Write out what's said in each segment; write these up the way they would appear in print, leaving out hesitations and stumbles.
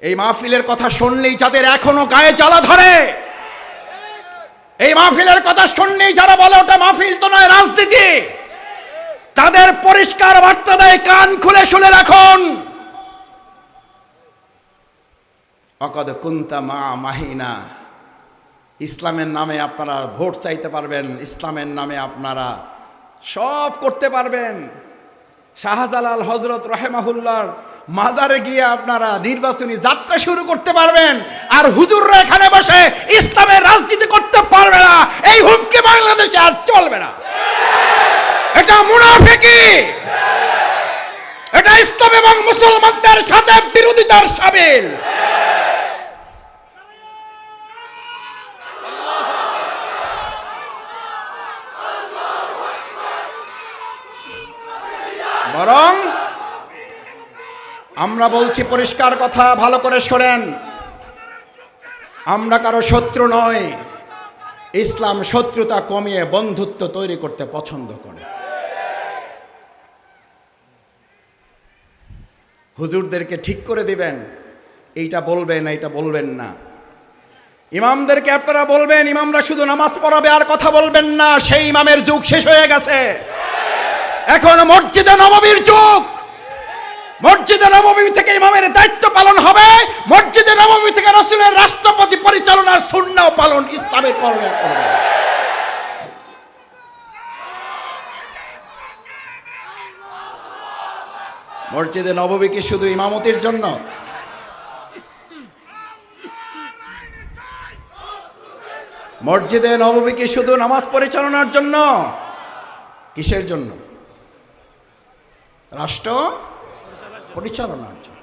এই মাহফিলের কথা শুনলেই যাদের এখনো গায়ে জ্বালা ধরে, এই মাহফিলের কথা শুনলেই যারা বলে ওটা মাহফিল তো নয় রাজনীতি, তাদের পরিষ্কার বার্তা দেয়, কান খুলে শুনে রাখুন। অকদ কুনতা মা মাহিনা, ইসলামের নামে আপনারা ভোট চাইতে পারবেন, ইসলামের নামে আপনারা সব করতে পারবেন। শাহজালাল হযরত রাহিমাহুল্লাহর মাজারে গিয়ে আপনারা নির্বাচনী যাত্রা শুরু করতে পারবেন, আর হুজুররা এখানে বসে ইসলামের রাজনীতি করতে পারবে না। এই হুমকি বাংলাদেশে আর চলবে না। এটা মুনাফিকি, এটা ইসলাম এবং মুসলমানদের সাথে বিরোধিতার সামিল। বরং আমরা বলছি পরিষ্কার কথা, ভালো করে শোনেন, আমরা কারো শত্রু নয়। ইসলাম শত্রুতা কমিয়ে বন্ধুত্ব তৈরি করতে পছন্দ করে। হুজুরদেরকে ঠিক করে দিবেন, এইটা বলবেন এইটা বলবেন না। ইমামদেরকে আপনারা বলবেন, ইমামরা শুধু নামাজ পড়াবে আর কথা বলবেন না। সেই ইমামের যুগ শেষ হয়ে গেছে, এখন মসজিদে নববীর যুগ। মসজিদে নববী থেকে ইমামের দায়িত্ব পালন হবে, মসজিদে নববী থেকে রাসূলের রাষ্ট্রপতি পরিচালনার সুন্নাহ পালন ইসলামের করবে। মসজিদে নববী কি শুধু ইমামতির জন্য? মসজিদে নববী কি শুধু নামাজ পরিচালনার জন্য? কিসের জন্য? রাষ্ট্র পরিচালনার জন্য।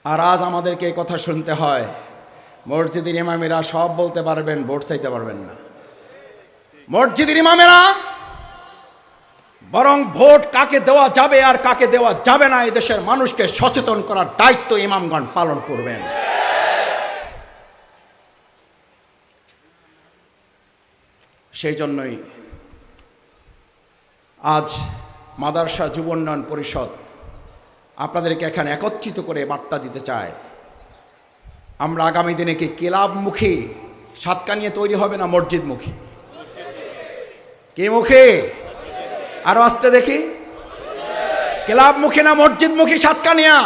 আর আজ আমাদেরকে এই কথা শুনতে হয়, মসজিদের ইমামেরা সব বলতে পারবেন, ভোট চাইতে পারবেন না। মসজিদের ইমামেরা বরং ভোট কাকে দেওয়া যাবে আর কাকে দেওয়া যাবে না, এই দেশের মানুষকে সচেতন করার দায়িত্ব ইমামগণ পালন করবেন। সেই জন্যই আজ মাদ্রাসা যুব উন্নয়ন পরিষদ আপনাদেরকে এখানে একত্রিত করে বার্তা দিতে চায়, আমরা আগামী দিনে কি ক্লাবমুখী সাতকানিয়া তৈরি হবে না মসজিদমুখী? কে মুখী? আরো আসতে দেখি, ক্লাবমুখী না মসজিদমুখী সাতকানিয়া?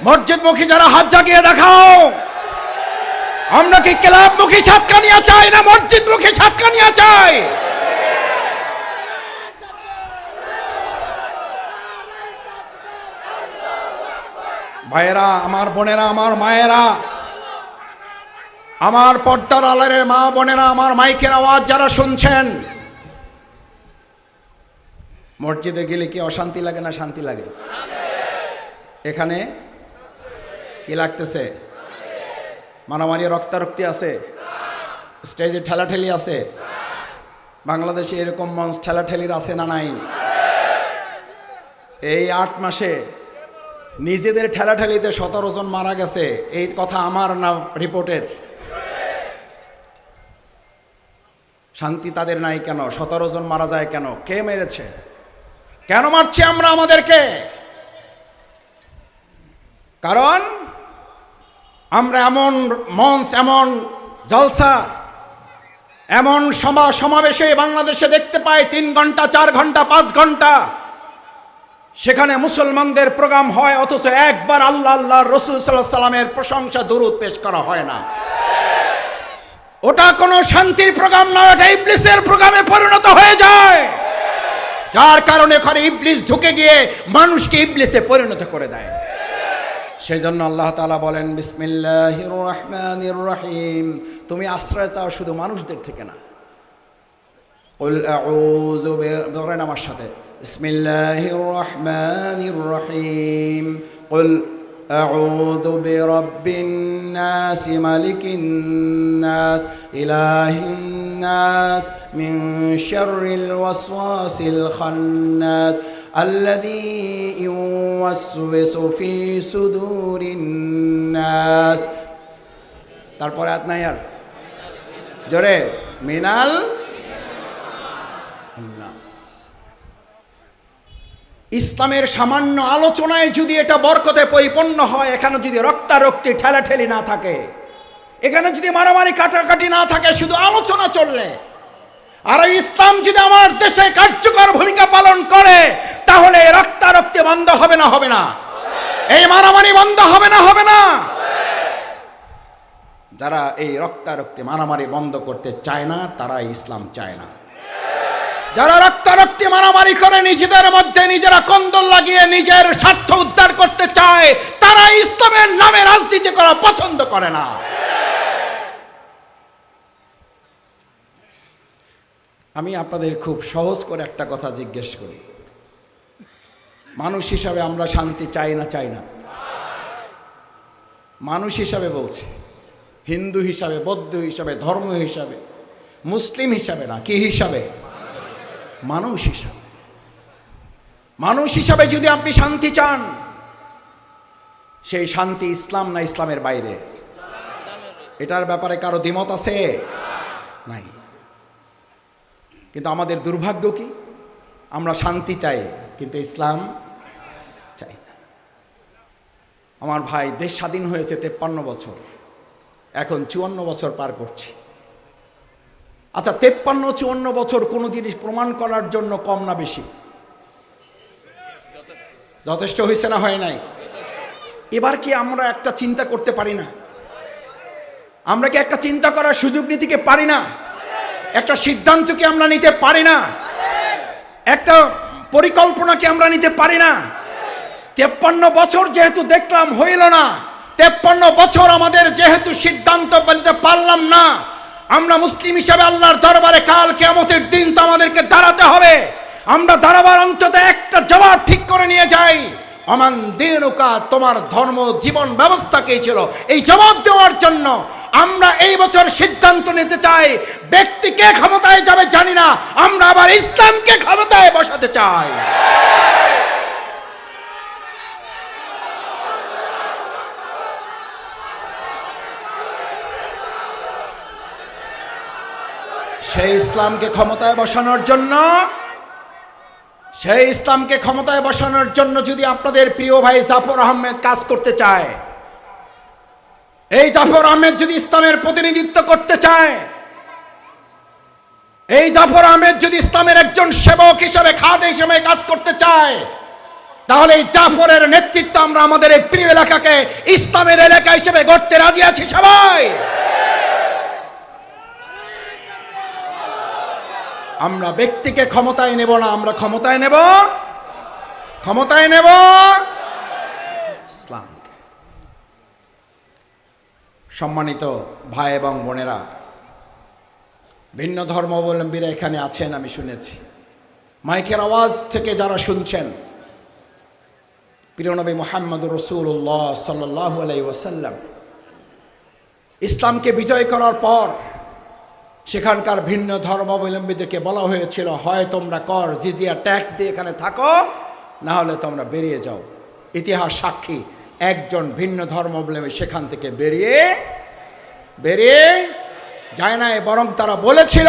মসজিদমুখী যারা হাত জাগিয়ে দেখাও। আমরা কি ক্লাবমুখী সাতকানিয়া চাই না মসজিদমুখী সাতকানিয়া চাই? ভাইয়েরা, আমার বোনেরা, আমার মায়েরা, আমার পর্দার আড়ালের মা বোনেরা, আমার মাইকের আওয়াজ যারা শুনছেন, মসজিদে গেলে কি অশান্তি লাগে না শান্তি লাগে? এখানে কি লাগতেছে? মারামারি রক্তারক্তি আছে? স্টেজে ঠেলাঠেলি আছে? বাংলাদেশে এরকম মঞ্চ ঠেলাঠেলির আছে না নাই? এই 8 মাসে নিজেদের ঠেলাঠেলিতে 17 জন মারা গেছে, এই কথা আমার না রিপোর্টের। শান্তি তাদের নাই কেন? 17 জন মারা যায় কেন? কে মেরেছে? কেন মারছি আমরা আমাদেরকে? কারণ আমরা এমন মঞ্চ, এমন জলসা, এমন সমাবেশে বাংলাদেশে দেখতে পাই 3 ঘন্টা, 4 ঘন্টা, 5 ঘন্টা সেখানে মুসলমানদের প্রোগ্রাম হয়, অথচ একবার আল্লাহ আল্লাহ রাসূল সাল্লাল্লাহু আলাইহি সাল্লামের প্রশংসা দরুদ পেশ করা হয় না। ওটা কোনো শান্তির প্রোগ্রাম না, ওটা ইবলিসের প্রোগ্রামে পরিণত হয়ে যায়, যার কারণে ওখানে ইবলিস ঢুকে গিয়ে মানুষকে ইবলিসে পরিণত করে দেয়। সেই জন্য আল্লাহ তাআলা বলেন, বিসমিল্লাহির রহমানির রহিম, তুমি আশ্রয় চাও শুধু মানুষদের থেকে না। কুল আউযু বলেন আমার সাথে, বিসমিল্লাহির রহমানির রহিম, কুল আউযু বিরাব্বিন নাস মালিকিন নাস ইলাহিন নাস মিন শাররিল ওয়াসওয়াসিল খান্নাস আল্লাযী ইউওয়াসওয়িসু ফি সুদুরিন নাস। তারপরে আয়াত নাই আর জোরে, মিনাল নাস। ইসলামের সামান্য আলোচনায় যদি এটা বরকতে পরিপূর্ণ হয়, এখানে যদি রক্তারক্তি ঠেলাঠেলি না থাকে, এখানে যদি মারামারি কাটাকাটি না থাকে, শুধু আলোচনা চললে, আর ইসলাম যদি আমার দেশে কার্যকর ভূমিকা পালন করে, তাহলে রক্তারক্তি বন্ধ হবে না? হবে না? এই মারামারি বন্ধ হবে না? হবে না? যারা এই রক্তারক্তি মারামারি বন্ধ করতে চায় না, তারা ইসলাম চায় না। যারা রক্তারক্তি মারামারি করে নিজেদের মধ্যে নিজেরা কন্দল লাগিয়ে নিজের স্বার্থ উদ্ধার করতে চায়, তারা ইসলামের নামে রাজনীতি করা পছন্দ করে না। আমি আপনাদের খুব সহজ করে একটা কথা জিজ্ঞেস করি, মানুষ হিসাবে আমরা শান্তি চাই না? চাই না? মানুষ হিসাবে বলছি, হিন্দু হিসাবে, বৌদ্ধ হিসাবে, ধর্ম হিসাবে, মুসলিম হিসাবে না, কি হিসাবে? মানুষ হিসাবে। মানুষ হিসাবে যদি আপনি শান্তি চান, সেই শান্তি ইসলাম না ইসলামের বাইরে? এটার ব্যাপারে কারো দ্বিমত আছে? নাই। কিন্তু আমাদের দুর্ভাগ্য কি, আমরা শান্তি চাই কিন্তু ইসলাম চাই না। আমার ভাই, দেশ স্বাধীন হয়েছে 53 বছর, এখন 54 বছর পার করছি। আচ্ছা, 53-54 বছর কোনো জিনিস প্রমাণ করার জন্য কম না বেশি? যথেষ্ট হয়েছে না হয় নাই? এবার কি আমরা একটা চিন্তা করতে পারি না? আমরা কি একটা চিন্তা করার সুযোগ নিতে কি পারি না? একটা সিদ্ধান্ত কি আমরা নিতে পারি না? একটা পরিকল্পনা কি আমরা নিতে পারি না? 53 বছর যেহেতু দেখলাম হইল না, 53 বছর আমাদের যেহেতু সিদ্ধান্ত নিতে পারলাম না, আমরা মুসলিম হিসাবে আল্লাহর দরবারে কাল কিয়ামতের দিন তো আমাদেরকে দাঁড়াতে হবে। আমরা দাঁড়াবার অন্তত একটা জবাব ঠিক করে নিয়ে যাই, আমান দিনুকা, তোমার ধর্ম জীবন ব্যবস্থা কে ছিল? এই জবাব দেওয়ার জন্য আমরা এই বছর সিদ্ধান্ত নিতে চাই, ব্যক্তি কে ক্ষমতায় যাবে জানি না, আমরা আবার ইসলামকে ক্ষমতায় বসাতে চাই। সেই ইসলামকে ক্ষমতায় বসানোর জন্য যদি আপনাদের প্রিয় ভাই জাফর আহমেদ কাজ করতে চায়, এই জাফর আহমেদ যদি ইসলামের প্রতিনিধিত্ব করতে চায়, এই জাফর আহমেদ যদি ইসলামের একজন সেবক হিসেবে, খাদেম হিসেবে কাজ করতে চায়, তাহলে এই জাফরের নেতৃত্ব আমরা আমাদের এই প্রিয় এলাকাকে ইসলামের এলাকা হিসেবে গড়তে রাজি আছি সবাই। আমরা ব্যক্তিকে ক্ষমতায় নেব না, আমরা ক্ষমতায় নেব ইসলামকে। সম্মানিত ভাই এবং বোনেরা, ভিন্ন ধর্মাবলম্বীরা এখানে আছেন, আমি শুনেছি। মাইকের আওয়াজ থেকে যারা শুনছেন, প্রিয় নবী মুহাম্মদুর রাসূলুল্লাহ সাল্লাল্লাহু আলাইহি ওয়াসাল্লাম ইসলামকে বিজয় করার পর সেখানকার ভিন্ন ধর্মাবলম্বীদেরকে বলা হয়েছিল, হয় তোমরা কর জিজিয়া ট্যাক্স দিয়ে এখানে থাকো, না হলে তোমরা বেরিয়ে যাও। ইতিহাস সাক্ষী, একজন ভিন্ন ধর্মাবলম্বী সেখান থেকে বেরিয়ে যায় না, বরং তারা বলেছিল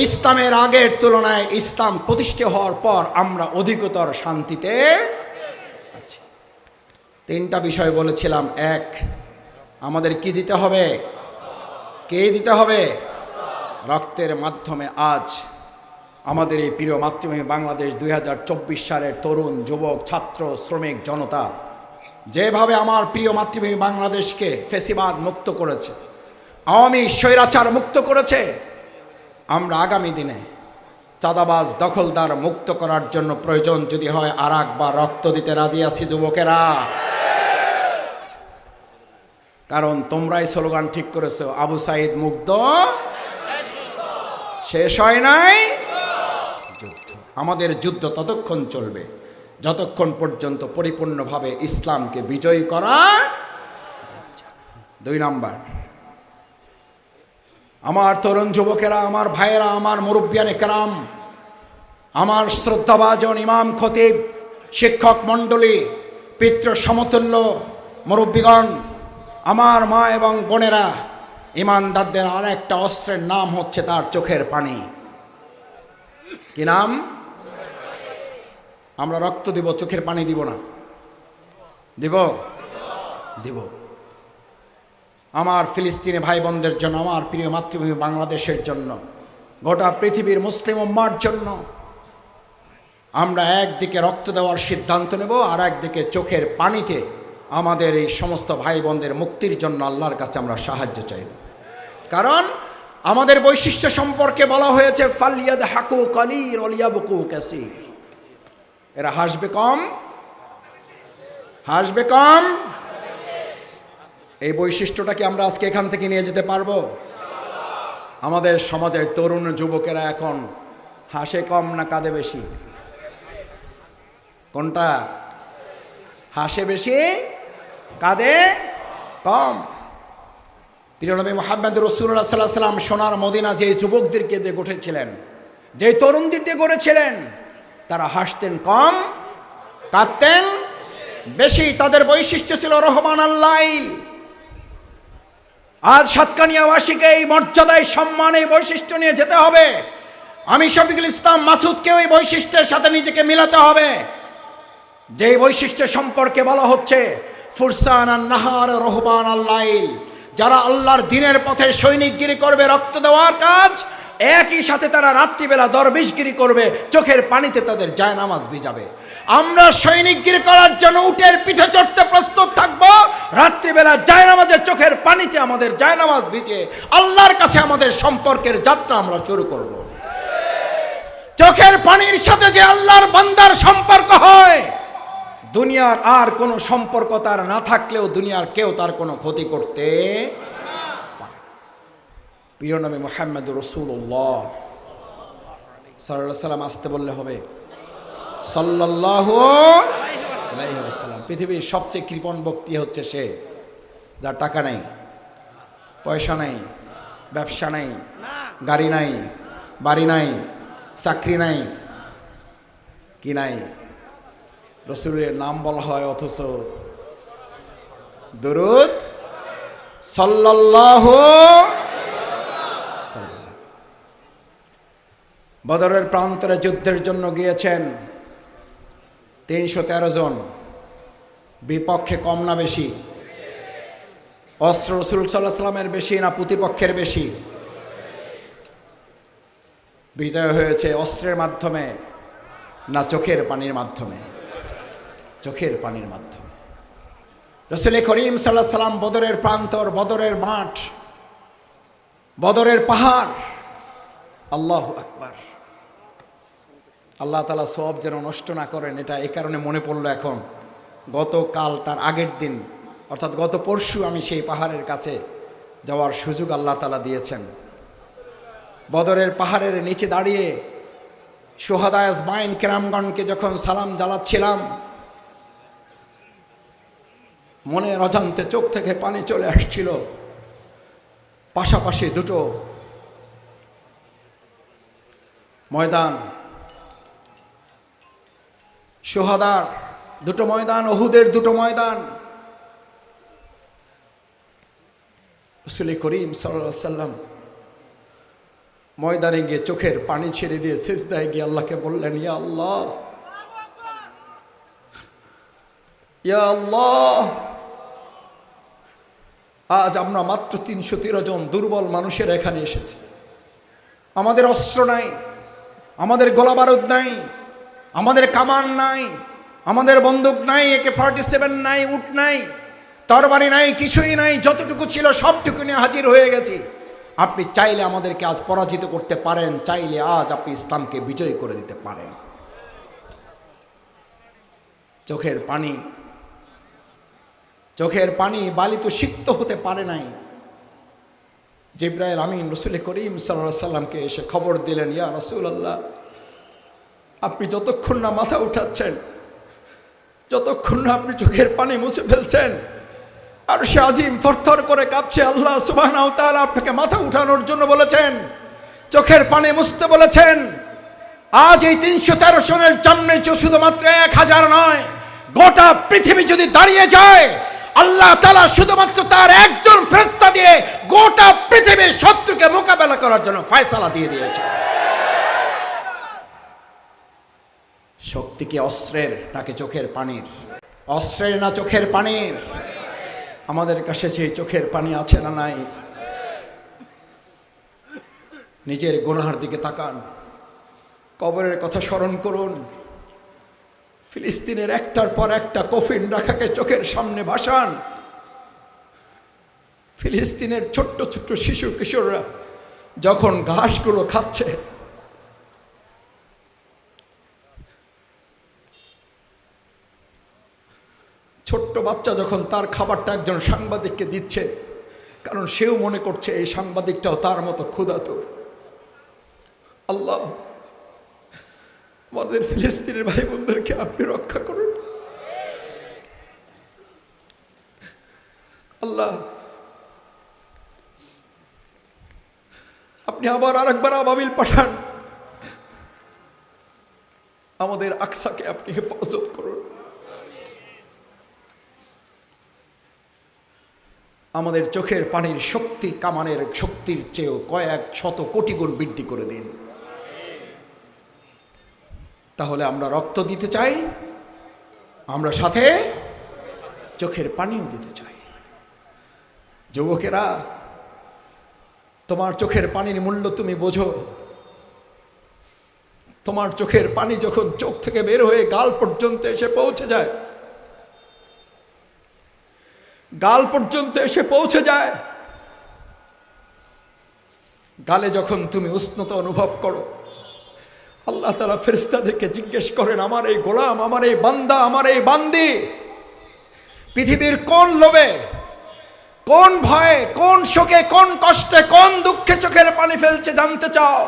ইসলামের আগের তুলনায় ইসলাম প্রতিষ্ঠা হওয়ার পর আমরা অধিকতর শান্তিতে আছি। 3টা বিষয় বলেছিলাম। 1, আমাদের কি দিতে হবে? কে দিতে হবে? রক্তের মাধ্যমে আজ আমাদের এই প্রিয় মাতৃভূমি বাংলাদেশ 2024 সালের তরুণ, যুবক, ছাত্র, শ্রমিক জনতা যেভাবে আমার প্রিয় মাতৃভূমি বাংলাদেশকে ফ্যাসিবাদ মুক্ত করেছে, আওয়ামী স্বৈরাচার মুক্ত করেছে, আমরা আগামী দিনে চাঁদাবাজ দখলদার মুক্ত করার জন্য প্রয়োজন যদি হয় আরেকবার রক্ত দিতে রাজি আছি যুবকেরা। কারণ তোমরাই স্লোগান ঠিক করেছো, আবু সাইদ মুগ্ধ, শেষ হয় নাই যুদ্ধ। আমাদের যুদ্ধ ততক্ষণ চলবে যতক্ষণ পর্যন্ত পরিপূর্ণভাবে ইসলামকে বিজয়ী করা। 2 নম্বর, আমার তরুণ যুবকেরা, আমার ভাইয়েরা, আমার মুরব্বিয়ানে কেরাম, আমার শ্রদ্ধাভাজন ইমাম, খতিব, শিক্ষক মণ্ডলী, পিতৃ সমতুল্য মুরব্বিগণ, আমার মা এবং বোনেরা, ইমানদারদের আর একটা অস্ত্রের নাম হচ্ছে তার চোখের পানি। কি নাম? আমরা রক্ত দিব, চোখের পানি দিব না? দিব? দিব। আমার ফিলিস্তিনি ভাই বোনদের জন্য, আমার প্রিয় মাতৃভূমি বাংলাদেশের জন্য, গোটা পৃথিবীর মুসলিম উম্মার জন্য আমরা একদিকে রক্ত দেওয়ার সিদ্ধান্ত নেব, আর একদিকে চোখের পানিতে আমাদের এই সমস্ত ভাই বোনদের মুক্তির জন্য আল্লাহর কাছে আমরা সাহায্য চাইব। কারণ আমাদের বৈশিষ্ট্য সম্পর্কে বলা হয়েছে ফালিয়াদহাকু কালিল ওয়া লিয়াবকু কাসীর। এরা হাসবে কম, হাসবে কম। এই বৈশিষ্ট্যটা কি আমরা আজকে এখান থেকে নিয়ে যেতে পারবো? আমাদের সমাজের তরুণ যুবকেরা এখন হাসে কম না কাঁদে বেশি? কোনটা? হাসে বেশি, কাঁদে কম। প্রিয় নবী মুহাম্মদ রাসূলুল্লাহ সাল্লাল্লাহু আলাইহি ওয়াসাল্লাম সোনার মদিনা যে যুবকদেরকে দিয়ে গড়েছিলেন, যে তরুণদের দিয়ে গড়েছিলেন, তারা হাসতেন কম, কাঁদতেন বেশি। তাদের বৈশিষ্ট্য ছিল রহমান আল্লাইল। আজ সাতকানিয়াবাসীকে এই মর্যাদায় সম্মানে বৈশিষ্ট্য নিয়ে যেতে হবে। আমি শফিকুল ইসলাম মাসুদকেও এই বৈশিষ্ট্যের সাথে নিজেকে মিলাতে হবে। যে বৈশিষ্ট্য সম্পর্কে বলা হচ্ছে ফুরসান আন-নাহার রহমান আল্লাইল, যারা আল্লাহর দ্বীনের পথে সৈনিকগিরি করবে, রক্ত দেওয়ার কাজ, একই সাথে তারা রাত্রিবেলা দরবেশগিরি করবে, চোখের পানিতে তাদের জায়নামাজ ভিজাবে। আমরা সৈনিকগিরি করার জন্য উটের পিঠে চড়তে প্রস্তুত থাকব, রাত্রিবেলা জায়নামাজের চোখের পানিতে আমাদের জায়নামাজ ভিজে আল্লাহর কাছে আমাদের সম্পর্কের যাত্রা আমরা শুরু করব। চোখের পানির সাথে যে আল্লাহর বান্দার সম্পর্ক হয়, দুনিয়ার আর কোনো সম্পর্ক তার না থাকলেও দুনিয়ার কেউ তার কোনো ক্ষতি করতে পারে না। প্রিয় নবী মুহাম্মদ রাসূলুল্লাহ সাল্লাল্লাহু আলাইহি ওয়াসাল্লাম, আসতে বললে হবে সাল্লাল্লাহু আলাইহি ওয়াসাল্লাম। পৃথিবীর সবচেয়ে কৃপণ ব্যক্তি হচ্ছে সে যার টাকা নেই, পয়সা নেই, ব্যবসা নেই, গাড়ি নাই, বাড়ি নাই, চাকরি নাই, কি নাই, রাসূলের নাম বলা হয় অথচ দরুদ সাল্লাল্লাহু আলাইহি। বদরের প্রান্তরে যুদ্ধের জন্য গিয়েছেন 313 জন, বিপক্ষে কম না বেশি? অস্ত্র রাসূল সাল্লাল্লাহু আলাইহি ওয়াসাল্লামের বেশি না প্রতিপক্ষের বেশি? বিজয় হয়েছে অস্ত্রের মাধ্যমে না চোখের পানির মাধ্যমে? চোখের পানির মাধ্যমে। রাসূল করিম সাল্লাল্লাহু আলাইহি ওয়াসাল্লাম বদরের প্রান্তর, বদরের মাঠ, বদরের পাহাড়, আল্লাহু আকবার। আল্লাহ তাআলা সওয়াব যেন নষ্ট না করেন, এটা এই কারণে মনে পড়লো এখন। গতকাল তার আগের দিন অর্থাৎ গত পরশু আমি সেই পাহাড়ের কাছে যাওয়ার সুযোগ আল্লাহ তাআলা দিয়েছেন। বদরের পাহাড়ের নিচে দাঁড়িয়ে শুহাদায়ে আজমাইন কেরামগণকে যখন সালাম জানাচ্ছিলাম, মনের অজান্তে চোখ থেকে পানি চলে আসছিল। পাশাপাশি দুটো ময়দান, শুহাদার দুটো ময়দান, উহুদের দুটো ময়দান। রাসূল করিম সাল্লাল্লাহু আলাইহি ওয়াসাল্লাম ময়দানে গিয়ে চোখের পানি ছেড়ে দিয়ে সিজদায় গিয়ে আল্লাহকে বললেন, ইয়া আল্লাহ, ইয়া আল্লাহ, আজ আমরা মাত্র 313 জন দুর্বল মানুষের এখানে এসেছি। আমাদের অস্ত্র নাই, আমাদের গোলা বারুদ নাই, আমাদের কামান নাই, আমাদের বন্দুক নাই, AK-47 নাই, উট নাই, তরবারি নাই, কিছুই নাই। যতটুকু ছিল সবটুকু নিয়ে হাজির হয়ে গেছি। আপনি চাইলে আমাদেরকে আজ পরাজিত করতে পারেন, চাইলে আজ আপনি ইসলামকে বিজয় করে দিতে পারেন। চোখের পানি, চোখের পানি বালিত সিক্ত হতে পারে নাই। জিবরাইল আমিন রাসূল করিম সাল্লাল্লাহু আলাইহি ওয়াসাল্লামকে এসে খবর দিলেন, ইয়া রাসূলুল্লাহ, আপনি যতক্ষণ না মাথা উঠাচ্ছেন, যতক্ষণ না আপনি চোখের পানি মুছে ফেলছেন, আরশে আজিম থরথর করে কাঁপছে। আল্লাহ সুবহানাহু ওয়া তাআলা আপনাকে মাথা উঠানোর জন্য বলেছেন, চোখের পানি মুছতে বলেছেন। আজ এই 313 জনের সামনে শুধুমাত্র 1000 নয়, গোটা পৃথিবী যদি দাঁড়িয়ে যায়, আল্লাহ তাআলা শুধুমাত্র তার একজন ফেরেশতা দিয়ে গোটা পৃথিবীর শত্রুকে মোকাবেলা করার জন্য ফয়সালা দিয়ে দিয়েছে। শক্তি কি অস্ত্রের নাকি চোখের পানির? অস্ত্রের না চোখের পানির? আমাদের কাছে সেই চোখের পানি আছে না নাই? নিজের গুনাহের দিকে তাকান, কবরের কথা স্মরণ করুন। ফিলিস্তিনের একটার পর একটা কফিন রাখাকে চোখের সামনে ভাসান। ফিলিস্তিনের ছোট্ট ছোট্ট শিশু কিশোররা যখন ঘাসগুলো খাচ্ছে, ছোট্ট বাচ্চা যখন তার খাবারটা একজন সাংবাদিককে দিচ্ছে, কারণ সেও মনে করছে এই সাংবাদিকটাও তার মতো ক্ষুধাতুর। আল্লাহ, আমাদের ফিলিস্তিনের ভাই বোনদেরকে আপনি রক্ষা করুন। আল্লাহ, আপনি আবার আরেকবার আবাবিল পাঠান, আমাদের আকসাকে আপনি হেফাজত করুন। আমাদের চোখের পানির শক্তি কামানের শক্তির চেয়েও কয়েক শত কোটি গুণ বৃদ্ধি করে দিন। তাহলে আমরা রক্ত দিতে চাই, আমরা সাথে চোখের পানিও দিতে চাই। যুবকেরা, তোমার চোখের পানির মূল্য তুমি বোঝো। তোমার চোখের পানি যখন চোখ থেকে বের হয়ে গাল পর্যন্ত এসে পৌঁছে যায়, গাল পর্যন্ত এসে পৌঁছে যায়, গালে যখন তুমি উষ্ণতা অনুভব করো, আল্লাহ তাআলা ফেরেশতাদেরকে জিজ্ঞেস করেন, আমার এই গোলাম, আমার এই বান্দা, আমার এই বান্দি পৃথিবীর কোন লোভে, কোন ভয়ে, কোন শোকে, কোন কষ্টে, কোন দুঃখে চোখের পানি ফেলছে জানতে চাও?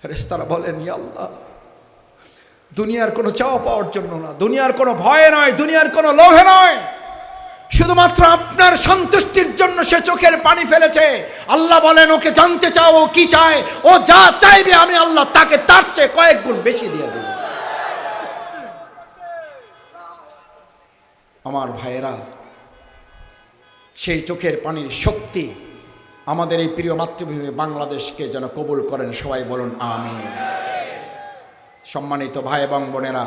ফেরেশতারা বলেন, ইয়া আল্লাহ, দুনিয়ার কোনো চাওয়া পাওয়ার জন্য না, দুনিয়ার কোনো ভয়ে নয়, দুনিয়ার কোনো লোভে নয়, শুধুমাত্র আপনার সন্তুষ্টির জন্য সে চোখের পানি ফেলেছে। আল্লাহ বলেন, ওকে জানতে চাও ও কি চায়, ও যা চাইবে আমি আল্লাহ তাকে তার চেয়ে কয়েক গুণ বেশি দিয়ে দেব। আমার ভাইয়েরা, সেই চোখের পানির শক্তি আমাদের এই প্রিয় মাতৃভূমি বাংলাদেশকে যেন কবুল করেন। সবাই বলুন আমিন। সম্মানিত ভাই এবং বোনেরা,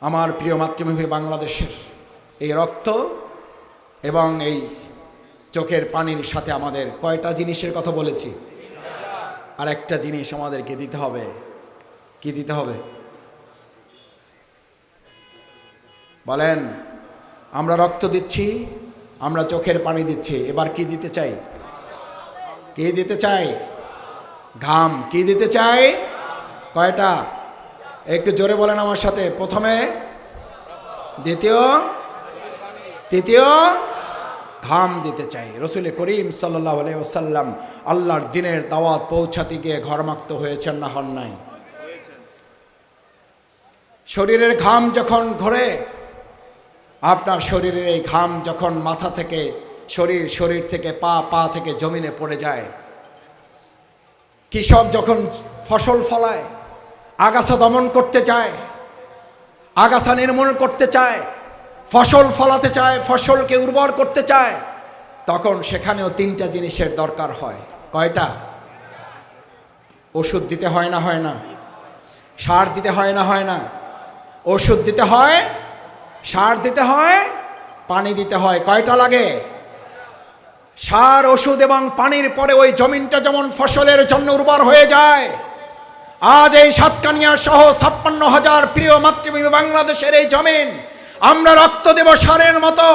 আমার প্রিয় মাতৃভূমি বাংলাদেশের এই রক্ত এবং এই চোখের পানির সাথে আমাদের কয়টা জিনিসের কথা বলেছি? আর একটা জিনিস আমাদেরকে দিতে হবে। কি দিতে হবে বলেন? আমরা রক্ত দিচ্ছি, আমরা চোখের পানি দিচ্ছি, এবার কি দিতে চাই? কি দিতে চাই? ঘাম। কি দিতে চাই? কয়টা? একটু জোরে বলেন আমার সাথে। প্রথমে, দ্বিতীয়, তৃতীয়, ঘাম দিতে চাই। রসুল করিম সাল্লাল্লাহু আলাইহি ওয়াসাল্লাম আল্লাহর দিনের দাওয়াত পৌঁছাতে গিয়ে ঘরমাক্ত হয়েছেন না হন নাই? শরীরের ঘাম যখন ঘরে, আপনার শরীরের এই ঘাম যখন মাথা থেকে শরীর থেকে পা থেকে জমিনে পড়ে যায়, কৃষক যখন ফসল ফলায়, আগাছা দমন করতে চায়, আগাছা নির্মূল করতে চায়, ফসল ফলাতে চায়, ফসলকে উর্বর করতে চায়, তখন সেখানেও তিনটা জিনিসের দরকার হয়। কয়টা? ওষুধ দিতে হয় না হয় না? সার দিতে হয় না হয় না? ওষুধ দিতে হয়, সার দিতে হয়, পানি দিতে হয়। কয়টা লাগে? সার, ওষুধ এবং পানির পরে ওই জমিনটা যেমন ফসলের জন্য উর্বর হয়ে যায়। আজ এই সাতকানিয়া সহ 56,000 প্রিয় মাতৃভূমি বাংলাদেশের এই জমিন আমরা রক্ত দেব সারের মতো,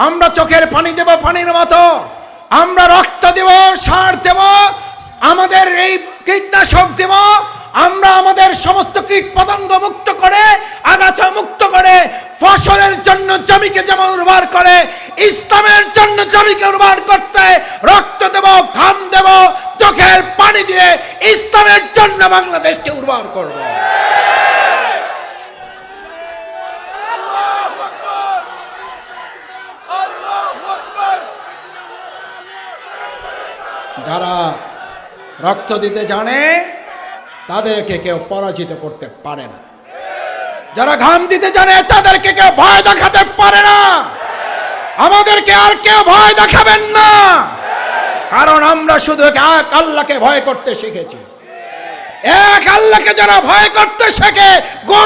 আমরা চোখের পানি দেব পানির মতো, আমরা রক্ত দেব, সার দেব, আমাদের এই কীটনাশক দেব, আমরা আমাদের সমস্ত কীট পতঙ্গ মুক্ত করে, আগাছা মুক্ত করে, ফসলের জন্য জমিকে যেমন উর্বর করে, ইসলামের জন্য জমিকে উর্বর করতে রক্ত দেব, ঘাম দেব, চোখের পানি দিয়ে ইসলামের জন্য বাংলাদেশকে উর্বর করব। যারা রক্ত দিতে জানে তাদেরকে কেউ পরাজিত করতে পারে না। যারা ঘাম দিতে জানে তাদেরকে কেউ ভয় দেখাতে পারে না। আমাদেরকে আর কেউ ভয় দেখাবেন না, কারণ আমরা শুধু এক আল্লাহকে ভয় করতে শিখেছি। এক আল্লাহকে যারা ভয় করতে শেখে গোটা